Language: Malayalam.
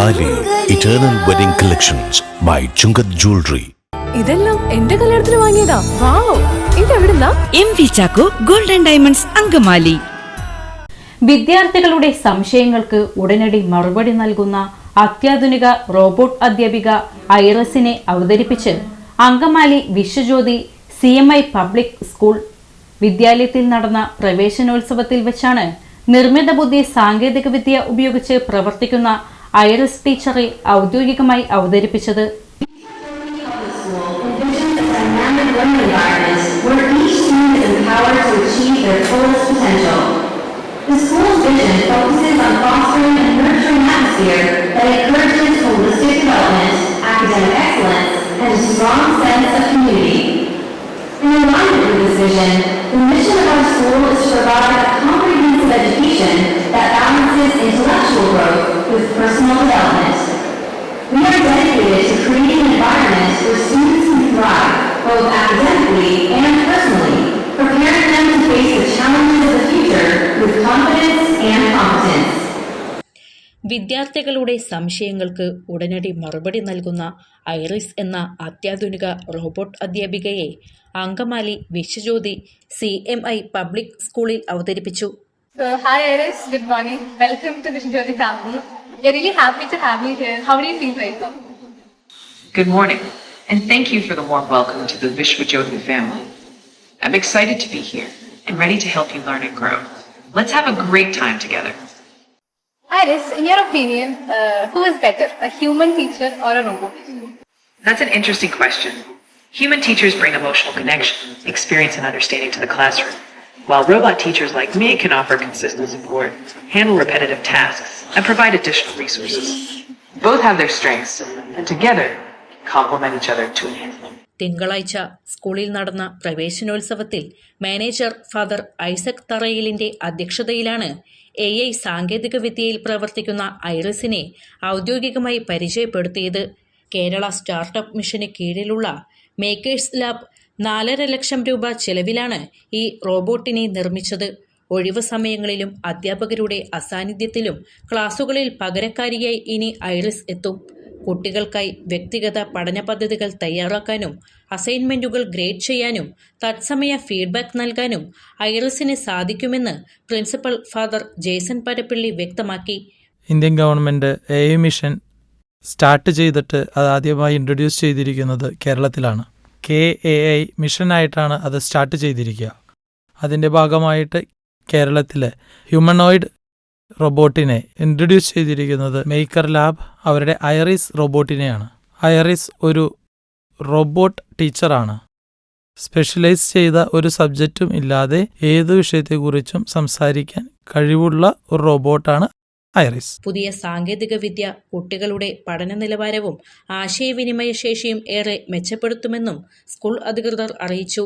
താലി eternal wedding collections by Chungath jewellery. ഇതെല്ലാം എന്റെ കല്യാണത്തിന് വാങ്ങിയതാ. വാവ്, ഇതെവിടുന്നാ? MV Chacko golden diamonds Angamaly. വിദ്യാർത്ഥികളുടെ സംശയങ്ങൾക്ക് ഉടനടി മറുപടി നൽകുന്ന അത്യാധുനിക റോബോട്ട് അധ്യാപിക ഐറസിനെ അവതരിപ്പിച്ച് Angamaly Vishwajyothi CMI public school വിദ്യാലയത്തിൽ നടന്ന പ്രവേശനോത്സവത്തിൽ വെച്ചാണ് നിർമ്മിത ബുദ്ധി സാങ്കേതികവിദ്യ ഉപയോഗിച്ച് പ്രവർത്തിക്കുന്ന ഐറസ് ടീച്ചറെ ഔദ്യോഗികമായി അവതരിപ്പിച്ചത്. The school's vision focuses on fostering a nurturing atmosphere that encourages holistic development, academic excellence, and a strong sense of community. In alignment with this vision, the mission of our school is to provide a comprehensive education that balances intellectual growth with personal development. We are dedicated to creating an environment where students can thrive, both academically and personally, preparing them to face the challenges of the future with confidence and competence. വിദ്യാർത്ഥികളുടെ സംശയങ്ങൾക്ക് ഉടനടി മറുപടി നൽകുന്ന ഐറിസ് എന്ന അത്യാധുനിക റോബോട്ട് അധ്യാപികയെ അങ്കമാലി വിശ്വജ്യോതി CMI പബ്ലിക് സ്കൂളിൽ അവതരിപ്പിച്ചു. Hi Iris, good morning. Welcome to the Vishwajyoti family. We're really happy to have you here. How do you feel right now? Good morning, and thank you for the warm welcome to the Vishwajyoti family. I'm excited to be here and ready to help you learn and grow. Let's have a great time together. Iris, in your opinion, who is better, a human teacher or a robot? That's an interesting question. Human teachers bring emotional connection, experience, and understanding to the classroom, while robot teachers like me can offer consistent support, handle repetitive tasks, and provide additional resources. Both have their strengths, and together complement each other to enhance them. തിങ്കളാഴ്ച സ്കൂളിൽ നടന്ന പ്രവേശനോത്സവത്തിൽ മാനേജർ ഫാദർ ഐസക് തറയിലിന്റെ അധ്യക്ഷതയിലാണ് AI സാങ്കേതിക വിദ്യയിൽ പ്രവർത്തിക്കുന്ന ഐറിസിനെ ഔദ്യോഗികമായി പരിചയപ്പെടുത്തിയത്. കേരള സ്റ്റാർട്ടപ്പ് മിഷന് കീഴിലുള്ള മേക്കേഴ്സ് ലാബ് 4.5 ലക്ഷം രൂപ ചെലവിലാണ് ഈ റോബോട്ടിനെ നിർമ്മിച്ചത്. ഒഴിവ് സമയങ്ങളിലും അധ്യാപകരുടെ അസാന്നിധ്യത്തിലും ക്ലാസുകളിൽ പകരക്കാരിയായി ഇനി ഐറിസ് എത്തും. കുട്ടികൾക്കായി വ്യക്തിഗത പഠന പദ്ധതികൾ തയ്യാറാക്കാനും അസൈൻമെന്റുകൾ ഗ്രേഡ് ചെയ്യാനും തത്സമയ ഫീഡ്ബാക്ക് നൽകാനും ഐറിസിന് സാധിക്കുമെന്ന് പ്രിൻസിപ്പൽ ഫാദർ ജേസൺ പരപ്പള്ളി വ്യക്തമാക്കി. Indian government AI mission start ചെയ്തിട്ട് അത് ആദ്യമായി ഇൻട്രൊഡ്യൂസ് ചെയ്തിരിക്കുന്നത് കേരളത്തിലാണ്. KAI മിഷനായിട്ടാണ് അത് സ്റ്റാർട്ട് ചെയ്തിരിക്കുക. അതിൻ്റെ ഭാഗമായിട്ട് കേരളത്തിലെ ഹ്യൂമനോയിഡ് റോബോട്ടിനെ ഇൻട്രൊഡ്യൂസ് ചെയ്തിരിക്കുന്നത് മേക്കർ ലാബ് അവരുടെ ഐറിസ് റോബോട്ടിനെയാണ്. ഐറിസ് ഒരു റോബോട്ട് ടീച്ചറാണ്. സ്പെഷ്യലൈസ് ചെയ്ത ഒരു സബ്ജക്റ്റും ഇല്ലാതെ ഏത് വിഷയത്തെക്കുറിച്ചും സംസാരിക്കാൻ കഴിവുള്ള ഒരു റോബോട്ടാണ് ഐറിസ്. പുതിയ സാങ്കേതിക വിദ്യ കുട്ടികളുടെ പഠന നിലവാരവും ആശയവിനിമയ ശേഷിയും ഏറെ മെച്ചപ്പെടുത്തുമെന്നും സ്കൂൾ അധികൃതർ അറിയിച്ചു.